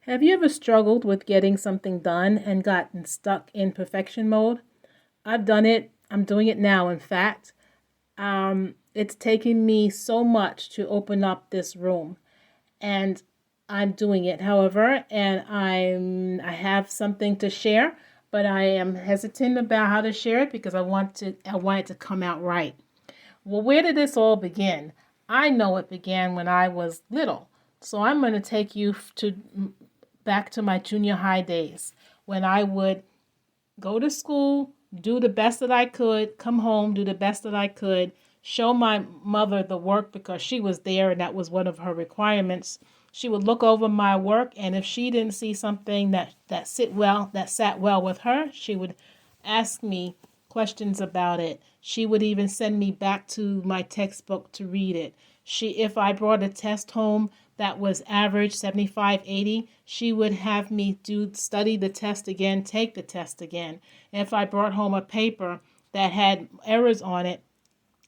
Have you ever struggled with getting something done and gotten stuck in perfection mode? I've done it. I'm doing it now, in fact. It's taken me so much to open up this room, and I'm doing it, however, and I have something to share, but I am hesitant about how to share it because I want it to come out right. Well, where did this all begin? I know it began when I was little. So I'm going to take you to back to my junior high days when I would go to school, do the best that I could, come home, do the best that I could, show my mother the work because she was there and that was one of her requirements. She would look over my work, and if she didn't see something that sat well with her, she would ask me questions about it. She would even send me back to my textbook to read it. If I brought a test home that was average 75, 80, she would have me study the test again, take the test again. If I brought home a paper that had errors on it,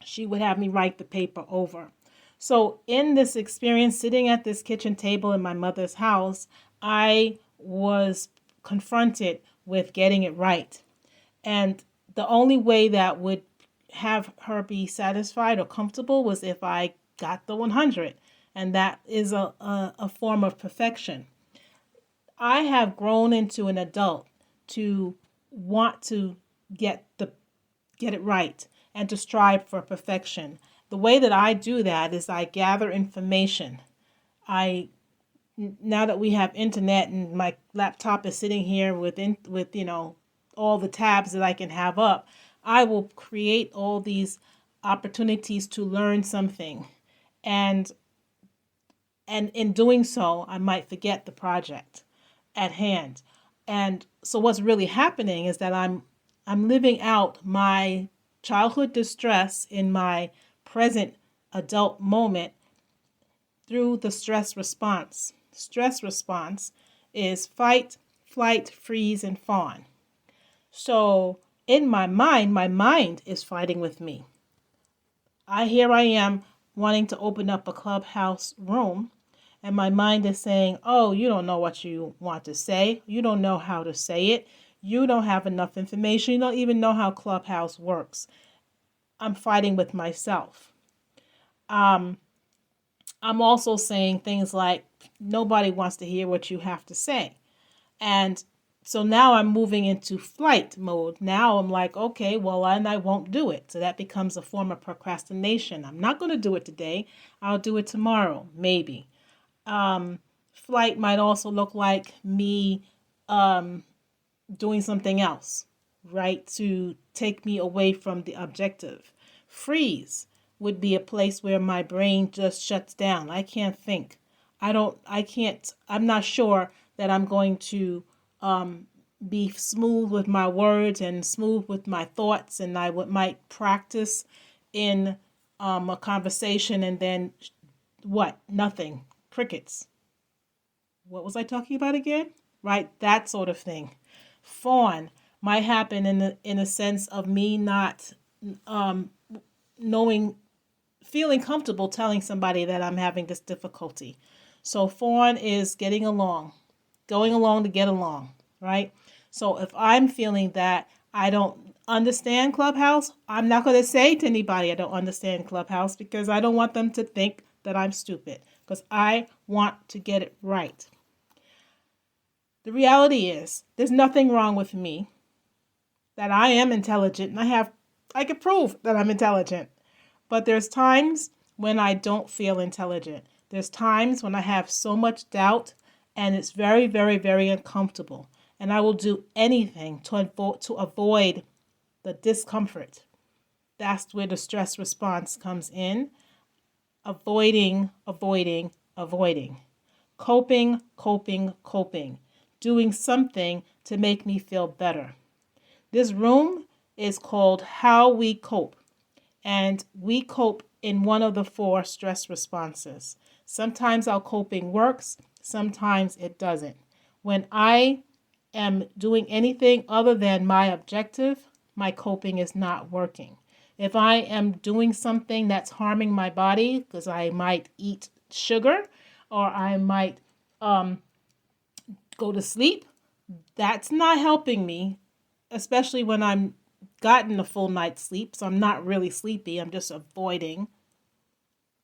she would have me write the paper over. So in this experience, sitting at this kitchen table in my mother's house, I was confronted with getting it right. And the only way that would have her be satisfied or comfortable was if I got the 100. And that is a form of perfection. I have grown into an adult to want to get the get it right and to strive for perfection. The way that I do that is I gather information. I Now that we have internet and my laptop is sitting here with all the tabs that I can have up, I will create all these opportunities to learn something. And in doing so, I might forget the project at hand. And so what's really happening is that I'm living out my childhood distress in my present adult moment through the stress response. Stress response is fight, flight, freeze, and fawn. So in my mind is fighting with me. Here I am wanting to open up a Clubhouse room, and my mind is saying, oh, you don't know what you want to say. You don't know how to say it. You don't have enough information. You don't even know how Clubhouse works. I'm fighting with myself. Um, I'm also saying things like, nobody wants to hear what you have to say. And so now I'm moving into flight mode. Now I'm like, okay, well, and I won't do it. So that becomes a form of procrastination. I'm not going to do it today. I'll do it tomorrow, maybe. Flight might also look like me doing something else, right, to take me away from the objective. Freeze would be a place where my brain just shuts down. I can't think. I'm not sure that I'm going to be smooth with my words and smooth with my thoughts, and might practice in a conversation and then what? Nothing. Crickets. What was I talking about again? Right? That sort of thing. Fawn might happen in a sense of me not um, knowing, feeling comfortable telling somebody that I'm having this difficulty. So fawn is getting along, going along to get along, right? So if I'm feeling that I don't understand Clubhouse, I'm not going to say to anybody I don't understand Clubhouse because I don't want them to think that I'm stupid because I want to get it right. The reality is, there's nothing wrong with me, that I am intelligent, and I can prove that I'm intelligent. But there's times when I don't feel intelligent. There's times when I have so much doubt, and it's very, very, very uncomfortable. And I will do anything to avoid the discomfort. That's where the stress response comes in. Avoiding, avoiding, avoiding. Coping, coping, coping. Doing something to make me feel better. This room is called How We Cope, and we cope in one of the 4 stress responses. Sometimes our coping works, sometimes it doesn't. When I am doing anything other than my objective, my coping is not working. If I am doing something that's harming my body, because I might eat sugar or I might go to sleep. That's not helping me, especially when I'm gotten a full night's sleep. So I'm not really sleepy. I'm just avoiding.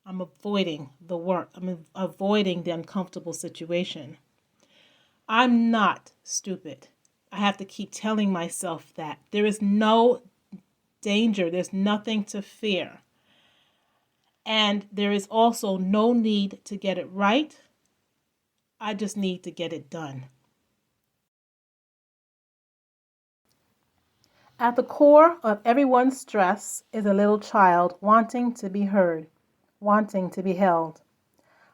I'm avoiding the work. I'm avoiding the uncomfortable situation. I'm not stupid. I have to keep telling myself that. There is no danger. There's nothing to fear. And there is also no need to get it right. I just need to get it done. At the core of everyone's stress is a little child wanting to be heard, wanting to be held.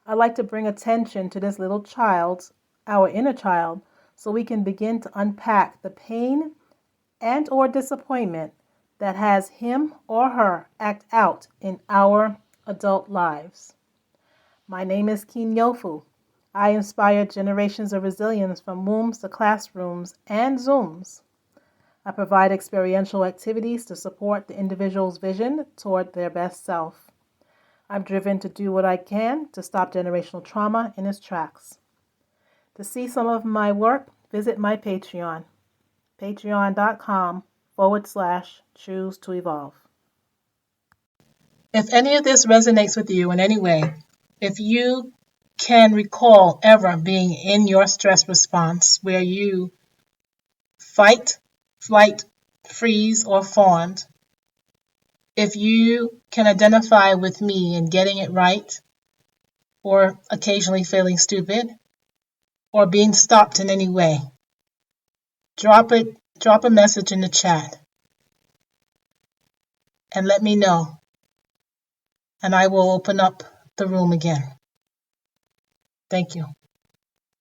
I'd like to bring attention to this little child, our inner child, so we can begin to unpack the pain and or disappointment that has him or her act out in our adult lives. My name is Keen Yofu. I inspire generations of resilience from wombs to classrooms and Zooms. I provide experiential activities to support the individual's vision toward their best self. I'm driven to do what I can to stop generational trauma in its tracks. To see some of my work, visit my Patreon, patreon.com/choose to evolve. If any of this resonates with you in any way, if you can recall ever being in your stress response where you fight, flight, freeze, or fawned, if you can identify with me in getting it right, or occasionally feeling stupid, or being stopped in any way, drop a message in the chat and let me know, and I will open up the room again. Thank you.